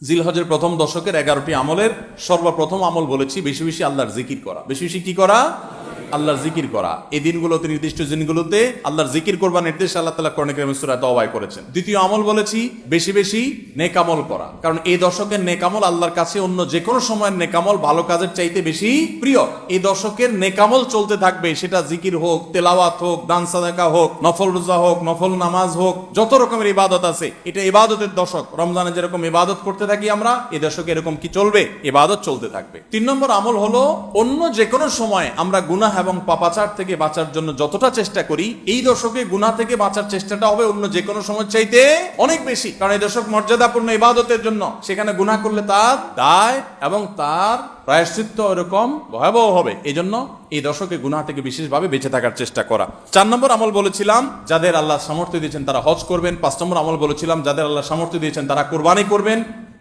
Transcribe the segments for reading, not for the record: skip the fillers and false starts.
জিলহজের প্রথম দশকের 11টি আমলের সর্বপ্রথম আমল বলেছি বেশি বেশি আল্লাহর জিকির করা। বেশি বেশি কি করা? আল্লাহর জিকির করা। এই দিনগুলোতে, নির্দিষ্ট দিনগুলোতে আল্লাহর জিকির করবার নির্দেশ আল্লাহ তাআলা কোরআনে কারীমে সূরা তাওবায় করেছেন। দ্বিতীয় আমল বলেছি বেশি বেশি নেক আমল করা, কারণ এই দশকের নেক আমল আল্লাহর কাছে অন্য যে কোনো সময়ের নেক আমল ভালো কাজের চাইতে বেশি প্রিয়। এই দশকের নেক আমল চলতে থাকবে, সেটা জিকির হোক, তেলাওয়াত হোক, দান সাদাকা হোক, নফল রোজা হোক, নফল নামাজ হোক, যত রকমের ইবাদত আছে, এটা ইবাদতের দশক। রমজানে যেরকম ইবাদত করতে থাকি আমরা, এই দশকে এরকম কি চলবে? ইবাদত চলতে থাকবে। 3 নম্বর আমল হলো অন্য যে কোনো সময় আমরা গুনাহ এবং পাপাচার থেকে বাঁচার জন্য যতটা চেষ্টা করি, এই দশকে গুনাহ থেকে বাঁচার চেষ্টাটা হবে অন্য যে কোনো সময় চাইতে অনেক বেশি, কারণ এই দশক মর্যাদাপূর্ণ ইবাদতের জন্য। সেখানে গুনাহ করলে তার দায় এবং তার প্রায়শ্চিত্ত এরকম ভয়াবহ হবে। এই জন্য এই দশকে গুনাহ থেকে বিশেষভাবে বেঁচে থাকার চেষ্টা করা। 4 নম্বর আমল বলেছিলাম যাদের আল্লাহ সামর্থ্য দিয়েছেন তারা হজ করবেন। 5 নম্বর আমল বলেছিলাম যাদের আল্লাহ সামর্থ্য দিয়েছেন তারা কুরবানি করবেন।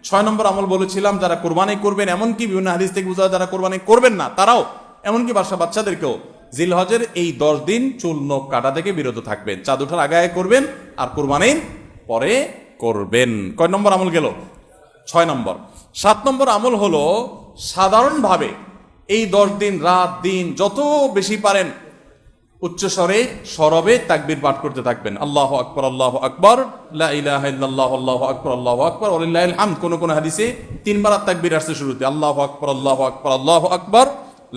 6 নম্বর আমল বলেছিলাম যারা কুরবানি করবেন, এমনকি বিভিন্ন হাদিস থেকে বোঝা যারা কুরবানি করবেন না তারাও, এমনকি বাচ্চাদেরকেও জিলহজের এই 10 দিন চুল নখ কাটা থেকে বিরত থাকবেন। চাঁদ ওঠার আগে করবেন আর কুরবানির পরে করবেন। কয় নম্বর আমল গেল? 6 নম্বর। 7 নম্বর আমল হলো সাধারণভাবে এই 10 দিন রাত দিন যত বেশি পারেন উচ্চস্বরে সরবে তাকবীর পাঠ করতে থাকবেন। আল্লাহু আকবার, আল্লাহু আকবার, লা ইলাহা ইল্লাল্লাহ, আল্লাহু আকবার, আল্লাহু আকবার, ওয়ালিল্লাহিল হামদ। কোন হাদিসে 3 বার তাকবীর আসছে শুরুতে, আল্লাহু আকবার, আল্লাহু আকবার, আল্লাহু আকবার,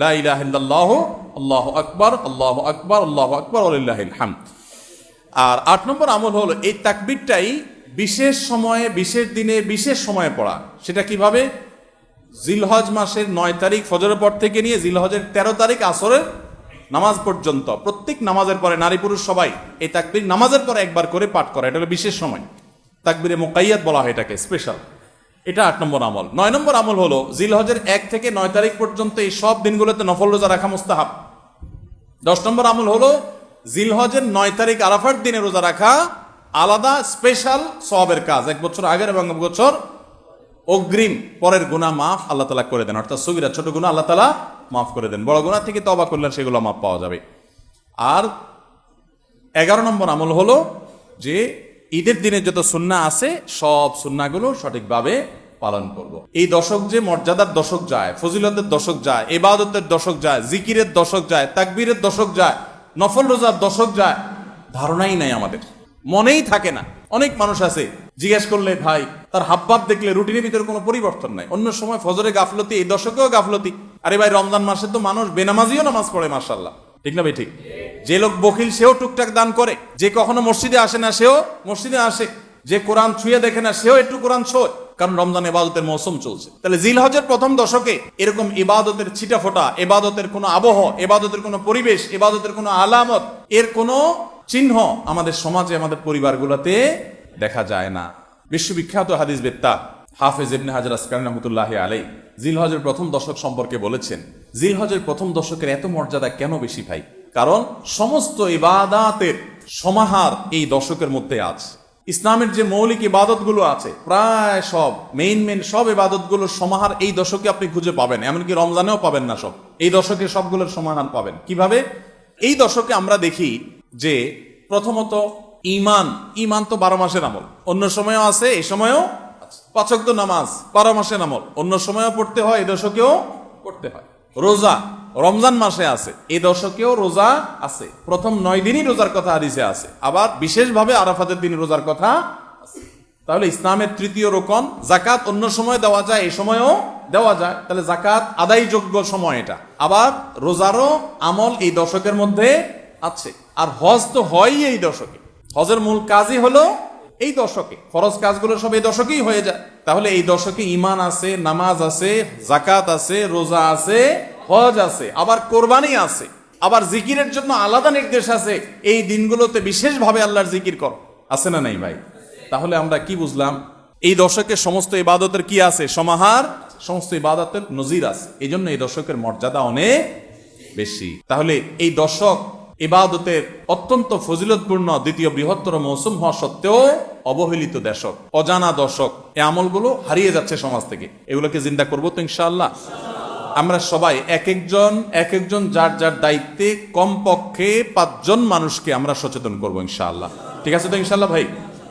লা ইলাহা ইল্লাল্লাহ, আল্লাহু আকবার, আল্লাহু আকবার, আল্লাহু আকবার, ওয়ালিল্লাহিল হামদ। আর 8 নম্বর আমল হলো এই তাকবীরটাই বিশেষ সময়ে, বিশেষ দিনে, বিশেষ সময়ে পড়া। সেটা কিভাবে? জিলহজ মাসের 9 তারিখ ফজরের পর থেকে নিয়ে জিলহজের 13 তারিখ আসরের নামাজ পর্যন্ত প্রত্যেক নামাজের পরে নারী পুরুষ সবাই এই তাকবীর নামাজের পরে একবার করে পাঠ করা। এটা হলো বিশেষ সময়, তাকবীরে মুকাইয়াদ বলা হয় এটাকে, স্পেশাল। এটা 8 নম্বর আমল। 9 নম্বর আমল হলো জিলহজের 1 থেকে 9 তারিখ পর্যন্ত এই সব দিনগুলোতে নফল রোজা রাখা মুস্তাহাব। 10 নম্বর আমল হলো জিলহজের 9 তারিখ আরাফার দিনে রোজা রাখা আলাদা স্পেশাল সওয়াবের কাজ। 1 বছর আগের এবং 1 বছর অগ্রিম পরের গুনাহ মাফ আল্লাহ তাআলা করে দেন, অর্থাৎ সগীরা ছোট গুনাহ আল্লাহ তাআলা মাফ করে দেন। বড় গুনাহ থেকে তওবা করলে সেগুলো মাফ পাওয়া যাবে। আর 11 নম্বর আমল হলো যে ঈদের দিনে যত সুন্নাহ আছে সব সুন্নাহগুলো সঠিকভাবে পালন করব। এই দশক যে মর্যাদার দশক যায়, ফজিলতের দশক যায়, ইবাদতের দশক যায়, জিকিরের দশক যায়, তাকবীরের দশক যায়, নফল রোজার দশক যায়, ধারণাই নাই আমাদের, মনেই থাকে না। অনেক মানুষ আছে জিজ্ঞেস করলে ভাই তার হাবভাব দেখলে রুটিনের ভিতরে কোনো পরিবর্তন নাই। অন্য সময় ফজরে গাফলতি, এই দশকেও গাফলতি। আরে ভাই রমজান মাসে তো মানুষ বেনামাজিও নামাজ পড়ে, মাশাআল্লাহ, ঠিক না ভাই? ঠিক। যে লোক বখিল সেও টুকটাক দান করে, যে কখনো মসজিদে আসে না সেও মসজিদে আসে, যে কোরআন ছুঁয়ে দেখে না সেও একটু কোরআন ছোঁয়, কারণ রমজান ইবাদতের মৌসুম চলছে। তাহলে জিলহজের প্রথম দশকে এরকম ইবাদতের ছিটাফোঁটা, ইবাদতের কোনো আবহ, ইবাদতের কোনো পরিবেশ, ইবাদতের কোনো আলামত, এর কোনো চিহ্ন আমাদের সমাজে, আমাদের পরিবারগুলোতে দেখা যায় না। বিশ্ববিখ্যাত হাদিস বেত্তা হাফেজ ইবনে হাজার আসকালানী রাহমাতুল্লাহি আলাইহি জিলহজের প্রথম দশক সম্পর্কে বলেছেন, জিলহজের প্রথম দশকের এত মর্যাদা কেন বেশি ভাই? কারণ সমস্ত ইবাদাতের সমাহার এই দশকের মধ্যে আছে। ইসলামের যে মৌলিক ইবাদতগুলো আছে প্রায় সব মেইন সব ইবাদতগুলোর সমাহার এই দশকে আপনি খুঁজে পাবেন, এমনকি রমজানেও পাবেন না সব। এই দশকে সবগুলোর সমাহার পাবেন। কিভাবে? এই দশকে আমরা দেখি যে প্রথমত ইমান তো 12 মাসের আমল, অন্য সময়ও আছে, এই সময়ও 5 ওয়াক্ত নামাজ 12 মাসের আমল, অন্য সময়ও পড়তে হয়, এই দশকেও পড়তে হয়। রোজা রমজান মাসে আছে, এই দশকেও রোজা আছে। প্রথম 9 দিনই রোজার কথা হাদিসে আছে, আবার বিশেষভাবে আরাফাতের দিন রোজার কথা আছে। তাহলে ইসলামের তৃতীয় রোকন যাকাত অন্য সময় দেওয়া যায়, এই সময়ও দেওয়া যায়, তাহলে যাকাত আদায়যোগ্য সময় এটা। আবার রোজারও আমল এই দশকের মধ্যে আছে। আর হজ তো হয়ই এই দশকে, হজের মূল কাজই হলো এই দশকে, ফরজ কাজগুলো সব এই দশকেই হয়ে যায়। তাহলে এই দশকে ঈমান আছে, নামাজ আছে, যাকাত আছে, রোজা আছে, হজ আছে, আবার কোরবানি আছে, আবার জিকিরের জন্য আলাদা নির্দেশ আছে। এই দিনগুলোতে বিশেষভাবে আল্লাহর জিকির কর, আছে না নাই ভাই? তাহলে আমরা কি বুঝলাম? এই দশকে সমস্ত ইবাদতের কি আছে? সমাহার, সমস্ত ইবাদতের নজির আছে। এই জন্য এই দশকের মর্যাদা অনেক বেশি। তাহলে এই দশক ইবাদতের অত্যন্ত ফজিলতপূর্ণ দ্বিতীয় বৃহত্তর মৌসুম হওয়া সত্ত্বেও অবহেলিত দশক, অজানা দশক। এই আমলগুলো হারিয়ে যাচ্ছে সমাজ থেকে। এগুলোকে জিন্দা করবো তো ইনশাআল্লাহ। আমরা সবাই এক একজন যার যার দায়িত্বে কমপক্ষে 5 জন মানুষকে আমরা সচেতন করবো ইনশাআল্লাহ। ঠিক আছে তো ইনশাআল্লাহ ভাই?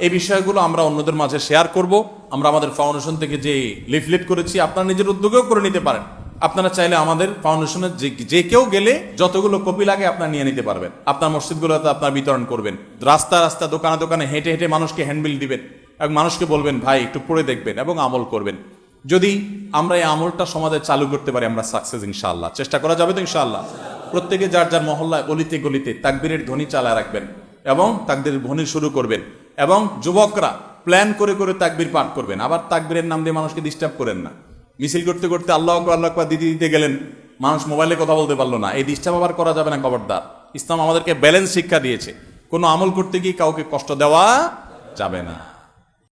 এই বিষয়গুলো আমরা অন্যদের মাঝে শেয়ার করব। আমরা আমাদের ফাউন্ডেশন থেকে যে লিফলেট করেছি আপনারা নিজের উদ্যোগেও করে নিতে পারেন। আপনারা চাইলে আমাদের ফাউন্ডেশনের যে কেউ গেলে যতগুলো কপি লাগে আপনারা নিয়ে নিতে পারবেন। আপনার মসজিদগুলোতে আপনারা বিতরণ করবেন, রাস্তা রাস্তা দোকানে দোকানে হেঁটে হেঁটে মানুষকে হ্যান্ডবিল দিবেন এবং মানুষকে বলবেন ভাই একটু পড়ে দেখবেন এবং আমল করবেন। যদি আমরা এই আমলটা সমাজে চালু করতে পারি আমরা সাকসেস ইনশাআল্লাহ। চেষ্টা করা যাবে তো ইনশাআল্লাহ। প্রত্যেকে যার যার মহল্লায় গলিতে গলিতে তাকবীরের ধ্বনি চালায় রাখবেন এবং তাকবীরের ধ্বনি শুরু করবেন এবং যুবকরা প্ল্যান করে করে তাকবীর পাঠ করবেন। আবার তাকবীরের নাম দিয়ে মানুষকে ডিস্টার্ব করেন না। মিছিল করতে করতে আল্লাহু আকবার আল্লাহু আকবার দিতে দিতে গেলেন, মানুষ মোবাইলে কথা বলতে পারলো না, এই ডিস্টার্ব আবার করা যাবে না, খবরদার। ইসলাম আমাদেরকে ব্যালেন্স শিক্ষা দিয়েছে, কোনো আমল করতে গিয়ে কাউকে কষ্ট দেওয়া যাবে না।